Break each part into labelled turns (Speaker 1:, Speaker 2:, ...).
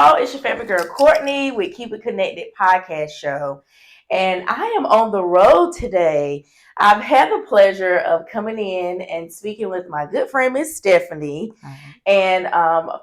Speaker 1: y'all? It's your favorite girl, Courtney, with Keep It Connected podcast show. And I am on the road today. I've had the pleasure of coming in and speaking with my good friend, Miss Stephanie. And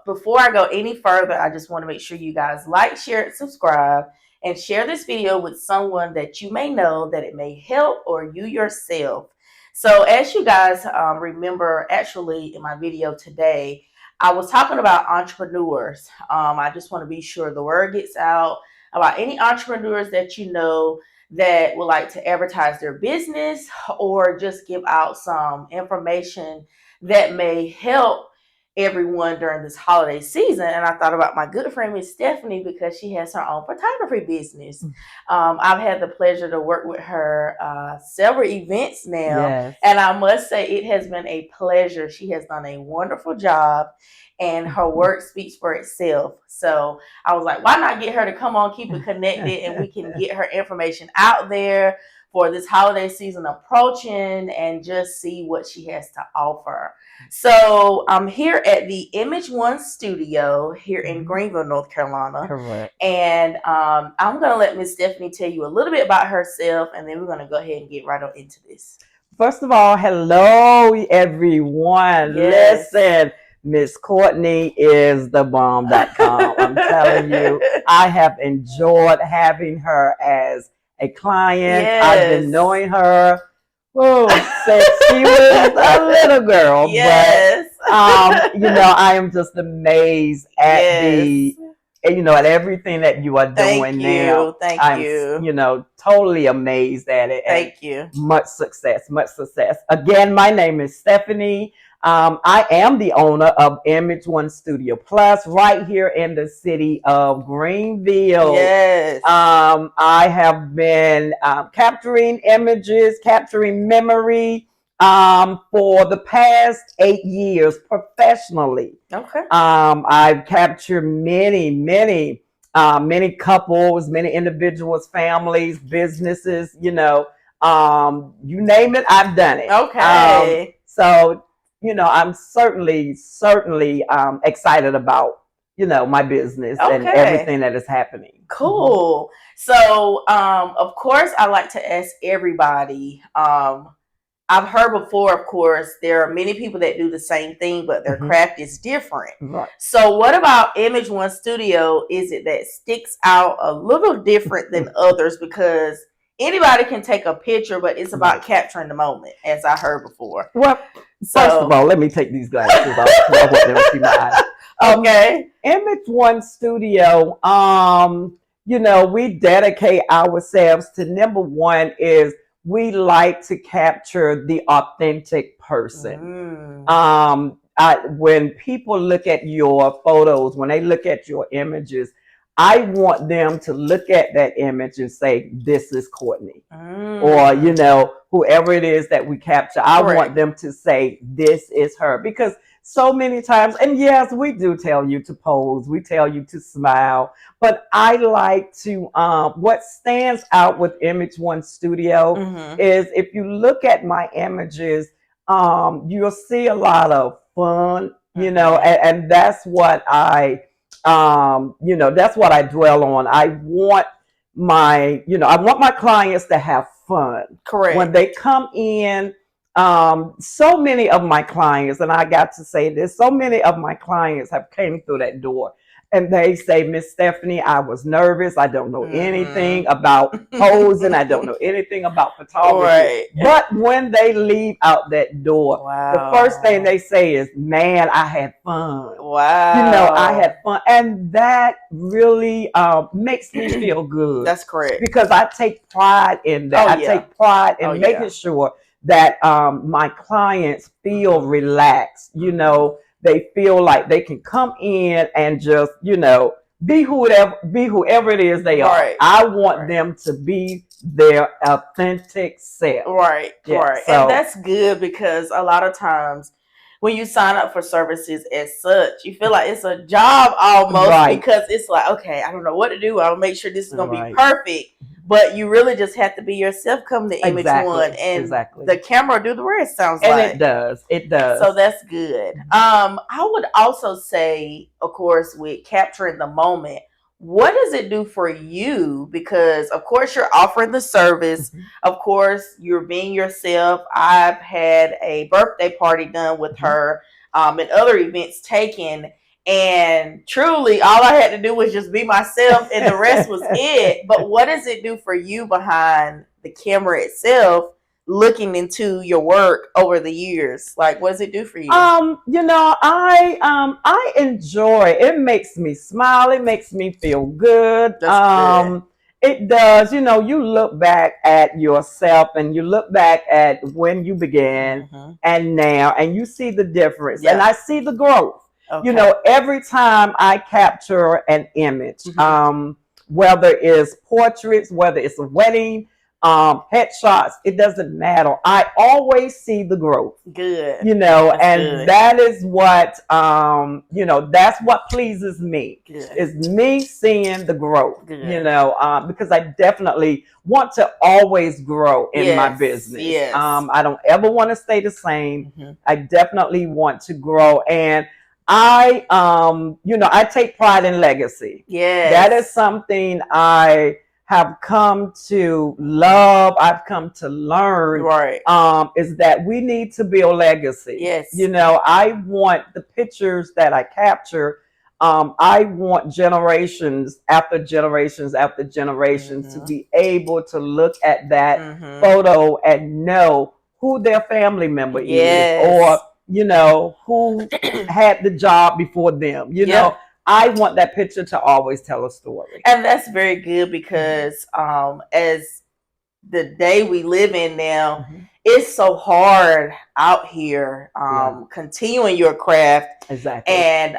Speaker 1: before I go any further, I just want to make sure you guys like, share, and subscribe. And share this video with someone that you may know that it may help, or you yourself. So as you guys remember, actually in my video today, I was talking about entrepreneurs. I just want to be sure the word gets out about any entrepreneurs that you know that would like to advertise their business or just give out some information that may help everyone during this holiday season. And I thought about my good friend Miss Stephanie because she has her own photography business. I've had the pleasure to work with her several events now.
Speaker 2: Yes.
Speaker 1: And I must say it has been a pleasure. She has done a wonderful job and her work speaks for itself. So I was like, why not get her to come on, Keep It Connected, and we can get her information out there for this holiday season approaching and just see what she has to offer. So I'm here at the Image One studio here in Greenville, North Carolina.
Speaker 2: Correct.
Speaker 1: And I'm going to let Miss Stephanie tell you a little bit about herself, and then we're going to go ahead and get right on into this.
Speaker 2: First of all, hello, everyone.
Speaker 1: Yes.
Speaker 2: Listen, Miss Courtney is the bomb.com. I'm telling you, I have enjoyed having her as a client.
Speaker 1: Yes.
Speaker 2: I've been knowing her since she was a little girl.
Speaker 1: Yes.
Speaker 2: But, I am just amazed at at everything that you are doing now.
Speaker 1: Thank you.
Speaker 2: Totally amazed at it.
Speaker 1: Thank you.
Speaker 2: Much success. Again, my name is Stephanie. I am the owner of Image One Studio Plus right here in the city of Greenville.
Speaker 1: Yes.
Speaker 2: I have been capturing images, capturing memory for the past 8 years professionally.
Speaker 1: Okay.
Speaker 2: I've captured many couples, many individuals, families, businesses, you name it, I've done it.
Speaker 1: Okay.
Speaker 2: So I'm certainly excited about, my business and everything that is happening.
Speaker 1: Cool. So, of course, I like to ask everybody, I've heard before, of course, there are many people that do the same thing, but their craft is different.
Speaker 2: Right.
Speaker 1: So what about Image One Studio is it that sticks out a little different than others? Because anybody can take a picture, but it's about capturing the moment, as I heard before.
Speaker 2: Well, first of all, let me take these glasses off. I want them to see my eyes.
Speaker 1: Okay.
Speaker 2: Image One Studio, we dedicate ourselves to, number one is we like to capture the authentic person. When people look at your photos, when they look at your images, I want them to look at that image and say, this is Courtney. Or, whoever it is that we capture, I want them to say, this is her. Because so many times, and yes, we do tell you to pose, we tell you to smile, but I like to, what stands out with Image One Studio is if you look at my images, you'll see a lot of fun, and that's what that's what I dwell on. I want my clients to have fun.
Speaker 1: Correct.
Speaker 2: When they come in, so many of my clients, and I got to say this, so many of my clients have came through that door and they say, Miss Stephanie, I was nervous. I don't know anything about posing. I don't know anything about photography.
Speaker 1: Right.
Speaker 2: But when they leave out that door, the first thing they say is, man, I had fun.
Speaker 1: Wow.
Speaker 2: I had fun. And that really makes me feel good.
Speaker 1: That's correct.
Speaker 2: Because I take pride in that. I take pride in making sure that my clients feel relaxed, they feel like they can come in and just, be whoever it is they are.
Speaker 1: Right.
Speaker 2: I want them to be their authentic self.
Speaker 1: Right.
Speaker 2: Yeah,
Speaker 1: right.
Speaker 2: so,
Speaker 1: and that's good because a lot of times when you sign up for services as such, you feel like it's a job almost
Speaker 2: Right.
Speaker 1: because it's like, okay, I don't know what to do. I'll make sure this is going to be
Speaker 2: Right.
Speaker 1: perfect. But you really just have to be yourself, come to image one,
Speaker 2: Exactly.
Speaker 1: and
Speaker 2: Exactly.
Speaker 1: the camera do the rest, sounds
Speaker 2: And
Speaker 1: like.
Speaker 2: it does. It
Speaker 1: So
Speaker 2: does.
Speaker 1: that's good. I would also say, of course, with capturing the moment, what does it do for you? Because of course you're offering the service.
Speaker 2: Mhm.
Speaker 1: Of course you're being yourself. I've had a birthday party done with
Speaker 2: Mhm.
Speaker 1: her, and other events taken. And truly, all I had to do was just be myself, and the rest was it. But what does it do for you behind the camera itself, looking into your work over the years? Like, what does it do for you?
Speaker 2: I enjoy it. It makes me smile. It makes me feel good.
Speaker 1: That's good.
Speaker 2: It does. You look back at yourself and you look back at when you began
Speaker 1: Mm-hmm.
Speaker 2: and now, and you see the difference. And
Speaker 1: Yeah.
Speaker 2: I see the growth.
Speaker 1: Okay.
Speaker 2: Every time I capture an image,
Speaker 1: Mhm.
Speaker 2: whether it's portraits, whether it's a wedding, headshots, it doesn't matter. I always see the growth.
Speaker 1: Good. That's
Speaker 2: And
Speaker 1: good.
Speaker 2: that is what that's what pleases me.
Speaker 1: Good.
Speaker 2: Is me seeing the growth.
Speaker 1: Good.
Speaker 2: Because I definitely want to always grow in my
Speaker 1: Yes.
Speaker 2: business.
Speaker 1: Yes.
Speaker 2: I don't ever want to stay the same.
Speaker 1: Mhm.
Speaker 2: I definitely want to grow, and I take pride in legacy.
Speaker 1: Yes.
Speaker 2: That is something I have come to love. I've come to learn.
Speaker 1: Right.
Speaker 2: Is that we need to build legacy.
Speaker 1: Yes.
Speaker 2: I want the pictures that I capture. I want generations after generations after generations to be able to look at that photo and know who their family member
Speaker 1: Yes.
Speaker 2: is, or who had the job before them.
Speaker 1: Yeah.
Speaker 2: I want that picture to always tell a story.
Speaker 1: And that's very good because as the day we live in now, it's so hard out here continuing your craft.
Speaker 2: Exactly.
Speaker 1: And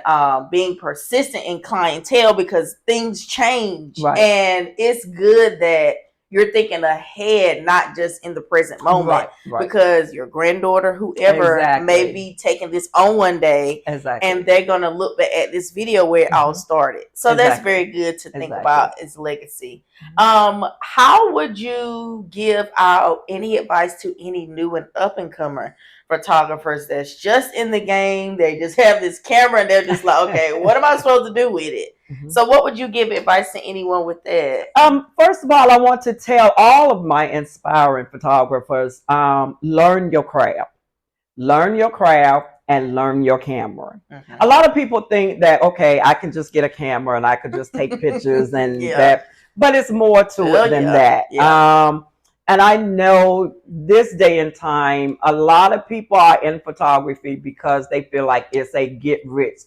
Speaker 1: being persistent in clientele because things change.
Speaker 2: Right.
Speaker 1: And it's good that you're thinking ahead, not just in the present moment.
Speaker 2: Right.
Speaker 1: Because your granddaughter, whoever may be taking this on one day, and they're going to look back at this video where it all started. So that's very good to think about as legacy. How would you give out any advice to any new and up and comer photographers that's just in the game? They just have this camera and they're just like, okay, what am I supposed to do with it? So what would you give advice to anyone with that?
Speaker 2: First of all, I want to tell all of my inspiring photographers, learn your craft. Learn your craft and learn your camera. A lot of people think that, okay, I can just get a camera and I could just take pictures and that, but it's more to it than that. And I know this day and time, a lot of people are in photography because they feel like it's a get rich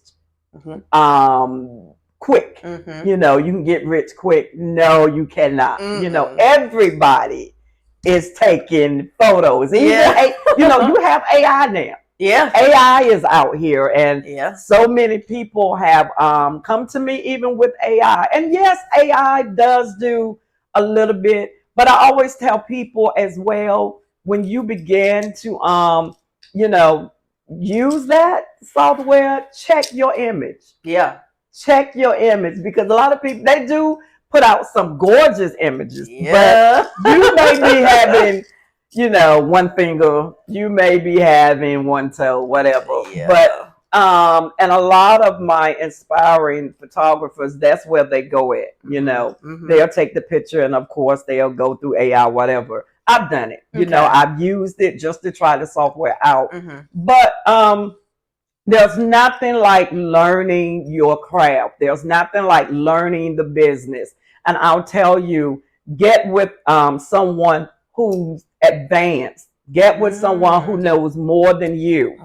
Speaker 2: quick. You can get rich quick. No, you cannot. Everybody is taking photos. Even you have AI now.
Speaker 1: Yeah.
Speaker 2: AI is out here, and so many people have come to me even with AI. And yes, AI does do a little bit, but I always tell people as well, when you begin to use that software, check your image.
Speaker 1: Yeah.
Speaker 2: Check your image, because a lot of people, they do put out some gorgeous images, but you may be having one finger, you may be having one toe, whatever. But and a lot of my inspiring photographers, that's where they go at. They'll take the picture and of course they'll go through AI, whatever. I've done it. I've used it just to try the software out. But there's nothing like learning your craft. There's nothing like learning the business. And I'll tell you, get with someone who's advanced. Get with someone who knows more than you.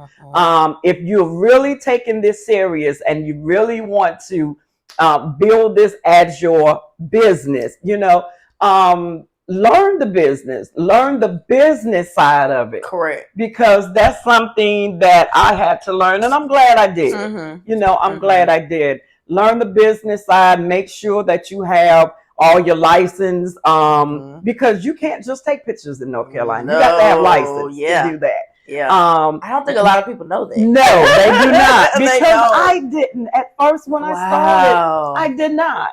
Speaker 2: If you're really taking this serious and you really want to build this as your business, learn the business, learn the business side of it.
Speaker 1: Correct.
Speaker 2: Because that's something that I had to learn, and I'm glad I did. I'm glad I did. Learn the business side, make sure that you have all your license, because you can't just take pictures in North Carolina. You got to have license to do that.
Speaker 1: Yeah. I don't think a lot of people know that.
Speaker 2: No, they do not.
Speaker 1: They
Speaker 2: Because
Speaker 1: don't.
Speaker 2: I didn't at first when I
Speaker 1: Wow.
Speaker 2: started. I did not,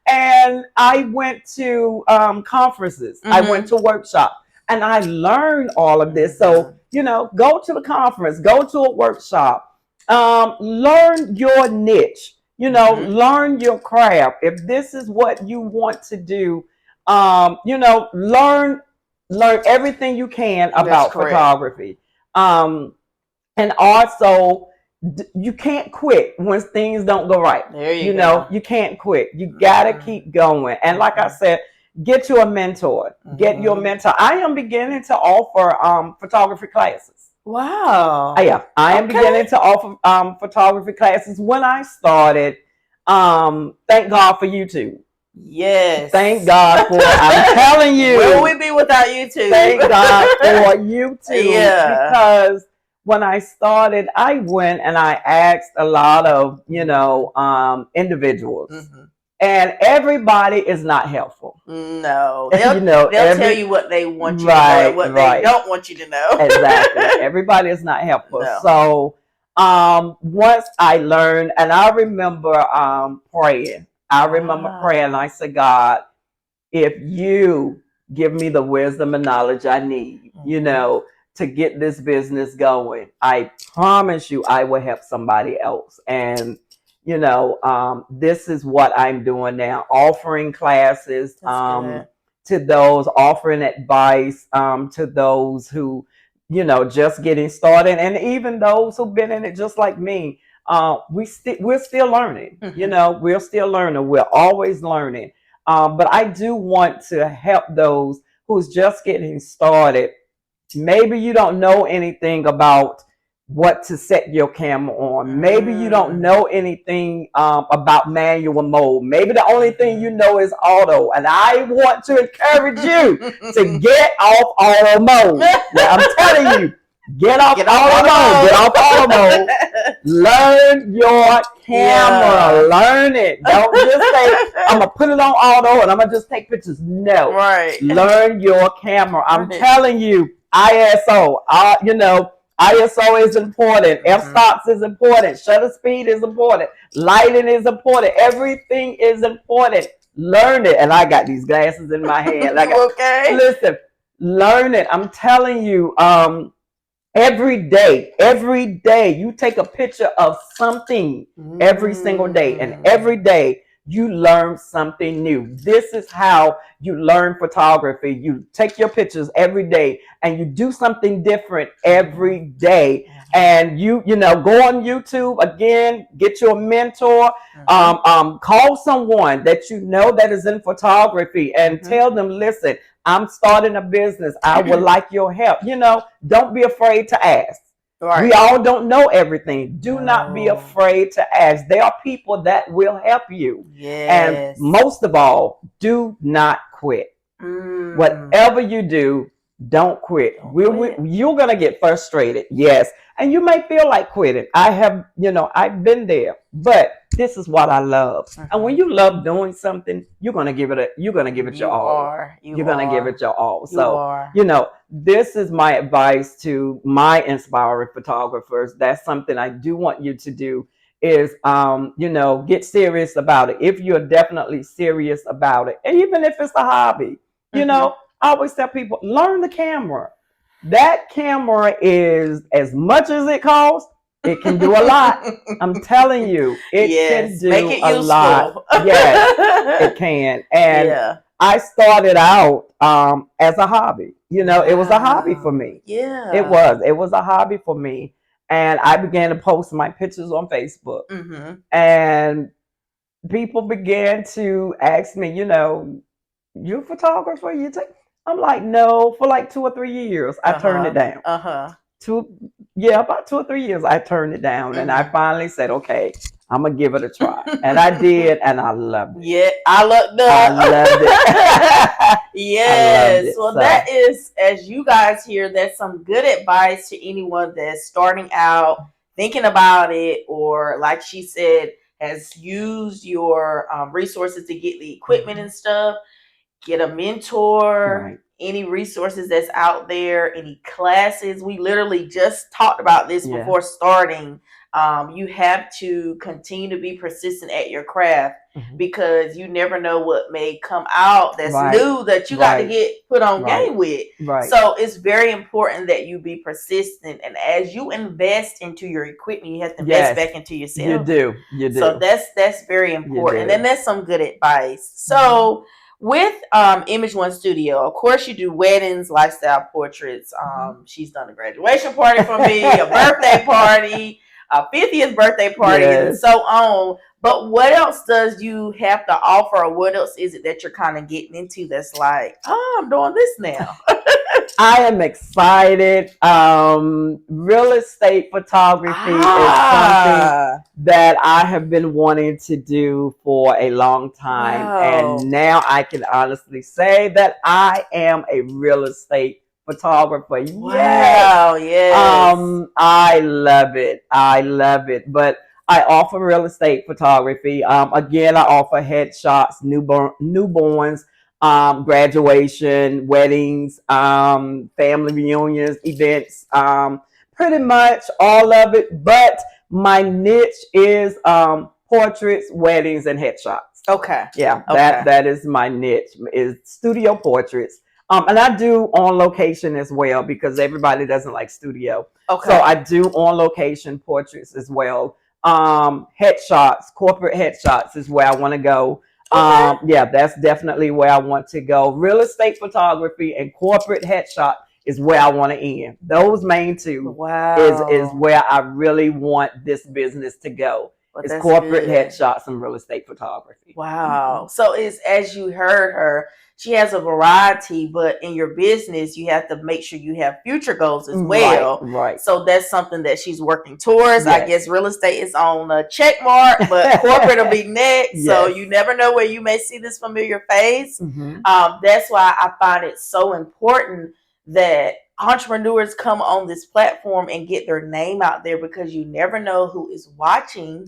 Speaker 2: And I went to conferences. I went to workshops. And I learned all of this. So, go to the conference, go to a workshop, learn your niche, learn your craft. If this is what you want to do, learn everything you can about photography. And also, you can't quit when things don't go right.
Speaker 1: There you go.
Speaker 2: You can't quit. You gotta keep going. And like I said, get you a mentor. Get your mentor. I am beginning to offer photography classes.
Speaker 1: Wow.
Speaker 2: Yeah, I am beginning to offer photography classes. When I started, thank God for YouTube.
Speaker 1: Yes.
Speaker 2: Thank God for, I'm telling you.
Speaker 1: Where would we be without YouTube?
Speaker 2: Thank God for YouTube. Yeah. Because when I started, I went and I asked a lot of, individuals. And everybody is not helpful.
Speaker 1: No. They'll tell you what they want you to know and what they don't want you to know.
Speaker 2: Exactly. Everybody is not helpful. No. So once I learned, and I remember praying. I remember praying, and I said, God, if you give me the wisdom and knowledge I need, to get this business going, I promise you I will help somebody else. And, this is what I'm doing now, offering classes to those, offering advice to those who, just getting started. And even those who've been in it just like me. We're still learning, we're still learning. We're always learning. But I do want to help those who's just getting started. Maybe you don't know anything about what to set your camera on. Maybe you don't know anything about manual mode. Maybe the only thing you know is auto. And I want to encourage you to get off auto mode. Now, I'm telling you, get off auto mode. Get off auto mode. Learn your camera. Learn it. Don't just say, I'm going to put it on auto and I'm going to just take pictures. No.
Speaker 1: Right.
Speaker 2: Learn your camera. I'm telling you, ISO. ISO is important. F-stops is important. Shutter speed is important. Lighting is important. Everything is important. Learn it. And I got these glasses in my hand. Listen, learn it. I'm telling you, every day, you take a picture of something every single day. And every day, you learn something new. This is how you learn photography. You take your pictures every day and you do something different every day. And you go on YouTube again, get your mentor, call someone that you know that is in photography and tell them, listen, I'm starting a business. I would like your help. Don't be afraid to ask. Right. We all don't know everything. Do not be afraid to ask. There are people that will help you. Yes. And most of all, do not quit. Whatever you do, don't quit. You're going to get frustrated. Yes. And you may feel like quitting. I've been there, but this is what I love. And when you love doing something, you're going to give it your all. You're going to give it your all. So, this is my advice to my inspiring photographers. That's something I do want you to do is, get serious about it. If you're definitely serious about it, and even if it's a hobby, I always tell people, learn the camera. That camera is, as much as it costs, it can do a lot. I'm telling you, it can do make it a lot. Yes, it can. And I started out as a hobby. It was a hobby for me. Yeah, it was. It was a hobby for me, and I began to post my pictures on Facebook, and people began to ask me, you a photographer? You take? I'm like, no. For like 2 or 3 years, I turned it down. About 2 or 3 years, I turned it down, and I finally said, okay, I'm gonna give it a try, and I did, and I loved it.
Speaker 1: Yeah, I loved it. Yes. Well, that is, as you guys hear, that's some good advice to anyone that's starting out, thinking about it, or like she said, has used your resources to get the equipment and stuff. Get a mentor. Right. any resources that's out there, any classes. We literally just talked about this before starting. You have to continue to be persistent at your craft because you never know what may come out that's new that you got to get put on game with. So it's very important that you be persistent, and as you invest into your equipment, you have to invest back into yourself.
Speaker 2: You do.
Speaker 1: So that's very important, and that's some good advice. So with Image One Studio, of course, you do weddings, lifestyle portraits. She's done a graduation party for me, a birthday party, a 50th birthday party, and so on. But what else does you have to offer, or what else is it that you're kind of getting into that's like, oh, I'm doing this now?
Speaker 2: I am excited. Real estate photography is something that I have been wanting to do for a long time. And now I can honestly say that I am a real estate photographer.
Speaker 1: Wow, yes.
Speaker 2: I love it. I love it. But I offer real estate photography. Again, I offer headshots, newborns, graduation, weddings, family reunions, events, pretty much all of it. But my niche is portraits, weddings, and headshots.
Speaker 1: Okay.
Speaker 2: Yeah, that is my niche, is studio portraits. And I do on location as well, because everybody doesn't like studio. Okay. So I do on location portraits as well. Headshots, corporate headshots is where I want to go. Okay. Yeah, that's definitely where I want to go. Real estate photography and corporate headshot is where I want to end. Those main two is where I really want this business to go. It's corporate headshots and real estate photography.
Speaker 1: Wow. So it's, as you heard her, she has a variety, but in your business, you have to make sure you have future goals as well.
Speaker 2: Right.
Speaker 1: So that's something that she's working towards. Yes. I guess real estate is on a check mark, but corporate will be next. Yes. So you never know where you may see this familiar face. That's why I find it so important that entrepreneurs come on this platform and get their name out there, because you never know who is watching,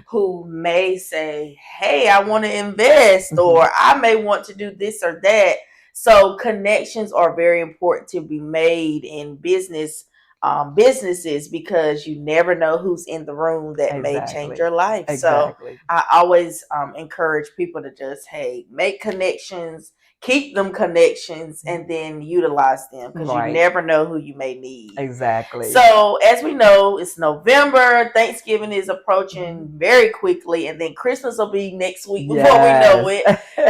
Speaker 1: who may say, hey, I want to invest, or I may want to do this or that. So connections are very important to be made in businesses, because you never know who's in the room that may change your life. So I always encourage people to just, hey, make connections, keep them connections, and then utilize them, because you never know who you may need.
Speaker 2: Exactly.
Speaker 1: So as we know, it's November. Thanksgiving is approaching very quickly, and then Christmas will be next week before we know it.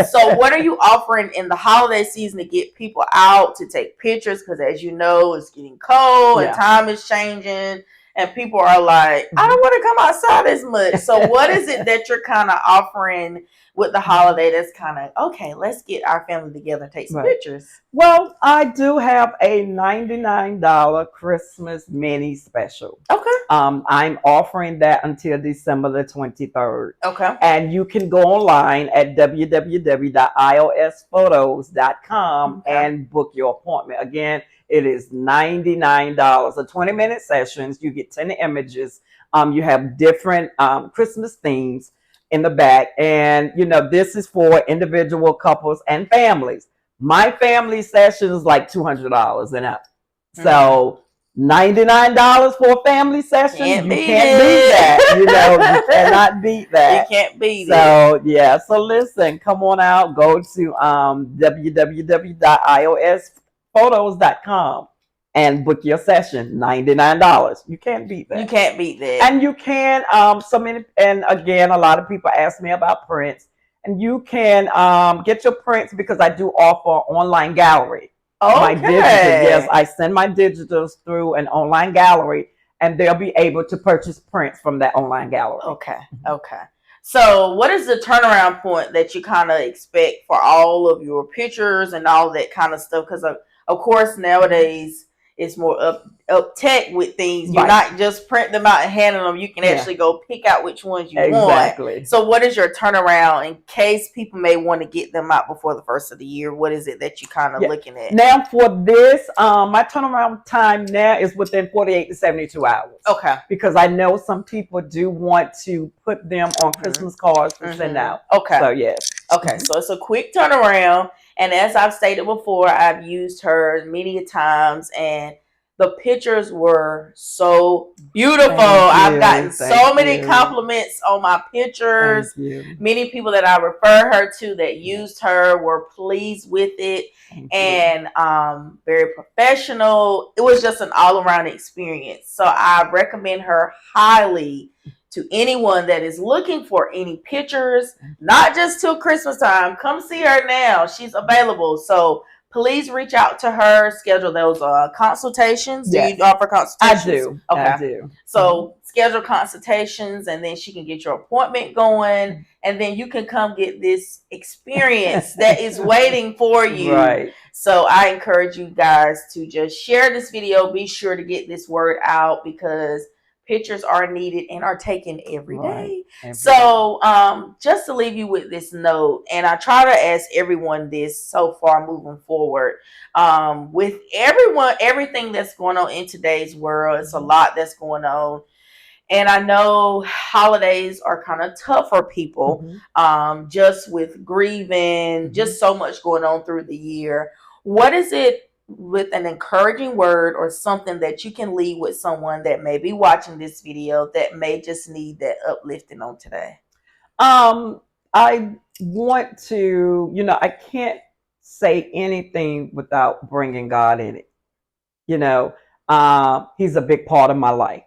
Speaker 1: So what are you offering in the holiday season to get people out to take pictures? Because as you know, it's getting cold and time is changing, and people are like, I don't want to come outside as much. So what is it that you're kind of offering with the holiday that's kind of, okay, let's get our family together and take some pictures?
Speaker 2: Well, I do have a $99 Christmas mini special.
Speaker 1: Okay.
Speaker 2: I'm offering that until December the 23rd.
Speaker 1: Okay.
Speaker 2: And you can go online at www.iosphotos.com and book your appointment. Again, it is $99. A 20-minute sessions. You get 10 images. You have different Christmas themes in the back. And, you know, this is for individual couples and families. My family session is like $200 and up. So $99 for a family session, you can't beat that. You know, you cannot beat that.
Speaker 1: You can't beat it.
Speaker 2: So, yeah. So listen, come on out. Go to www.iosphotos.com. and book your session. $99. You can't beat that.
Speaker 1: You can't beat that.
Speaker 2: And you can and again, a lot of people ask me about prints. And you can get your prints, because I do offer online gallery.
Speaker 1: Okay.
Speaker 2: My digital, yes, I send my digitals through an online gallery, and they'll be able to purchase prints from that online gallery.
Speaker 1: Okay. Okay. So what is the turnaround point that you kind of expect for all of your pictures and all that kind of stuff? Because of course, nowadays, it's more up tech with things. You're not just print them out and handing them. You can actually go pick out which ones you want. So what is your turnaround in case people may want to get them out before the first of the year? What is it that you kind of looking at?
Speaker 2: Now for this, my turnaround time now is within 48 to 72 hours.
Speaker 1: Okay.
Speaker 2: Because I know some people do want to put them on Christmas cards to send out.
Speaker 1: Okay.
Speaker 2: So yes.
Speaker 1: Okay. So it's a quick turnaround. And as I've stated before, I've used her many times, and the pictures were so beautiful.
Speaker 2: Thank
Speaker 1: I've gotten
Speaker 2: you.
Speaker 1: so
Speaker 2: Thank
Speaker 1: many
Speaker 2: you.
Speaker 1: compliments on my pictures.
Speaker 2: Thank you.
Speaker 1: Many people that I refer her to that used her were pleased with it,
Speaker 2: Thank you.
Speaker 1: and very professional. It was just an all around experience. So I recommend her highly to anyone that is looking for any pictures, not just till Christmas time. Come see her now. She's available. So please reach out to her, schedule those consultations. Do you
Speaker 2: Yes,
Speaker 1: offer
Speaker 2: I
Speaker 1: consultations?
Speaker 2: do. I
Speaker 1: Okay.
Speaker 2: do.
Speaker 1: So schedule consultations, and then she can get your appointment going, and then you can come get this experience that is waiting for you.
Speaker 2: Right.
Speaker 1: So I encourage you guys to just share this video. Be sure to get this word out, because pictures are needed and are taken every
Speaker 2: Right.
Speaker 1: day.
Speaker 2: Every day.
Speaker 1: So just to leave you with this note, and I try to ask everyone this so far moving forward, with everything that's going on in today's world, it's a lot that's going on. And I know holidays are kind of tough for people, just with grieving, just so much going on through the year. What is it, with an encouraging word or something that you can leave with someone that may be watching this video that may just need that uplifting on today?
Speaker 2: I want to, I can't say anything without bringing God in it. He's a big part of my life.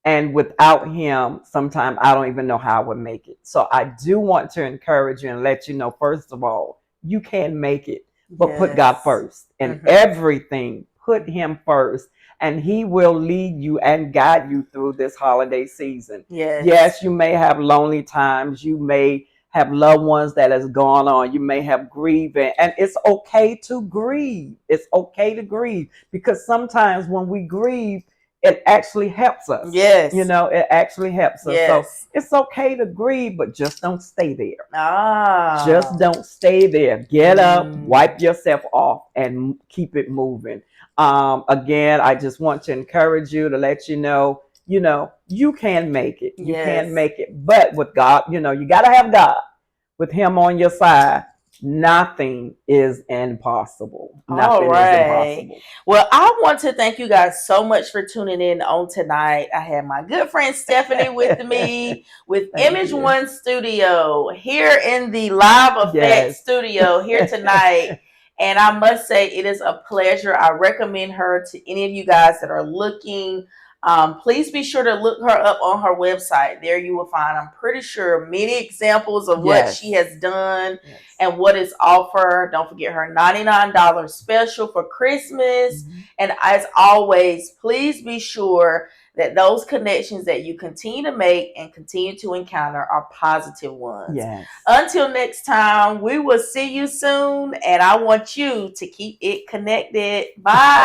Speaker 2: And without him, sometimes I don't even know how I would make it. So I do want to encourage you and let you know, first of all, you can make it, but put God first. And everything, put him first. And he will lead you and guide you through this holiday season. Yes, you may have lonely times. You may have loved ones that has gone on. You may have grieving. And it's okay to grieve. It's okay to grieve, because sometimes when we grieve, it actually helps us.
Speaker 1: Yes.
Speaker 2: It actually helps us.
Speaker 1: Yes.
Speaker 2: So it's okay to grieve, but just don't stay there. Just don't stay there. Get up, wipe yourself off, and keep it moving. Again, I just want to encourage you, to let you know, you can make it. You can make it. But with God, you got to have God. With him on your side, nothing is impossible. Nothing is impossible.
Speaker 1: Well, I want to thank you guys so much for tuning in on tonight. I had my good friend Stephanie with me with Image One Studio here in the Live Effect studio here tonight. And I must say, it is a pleasure. I recommend her to any of you guys that are looking. Please be sure to look her up on her website. There you will find, I'm pretty sure, many examples of what she has done and what is offered. Don't forget her $99 special for Christmas. And as always, please be sure that those connections that you continue to make and continue to encounter are positive ones. Until next time, we will see you soon, and I want you to keep it connected. Bye.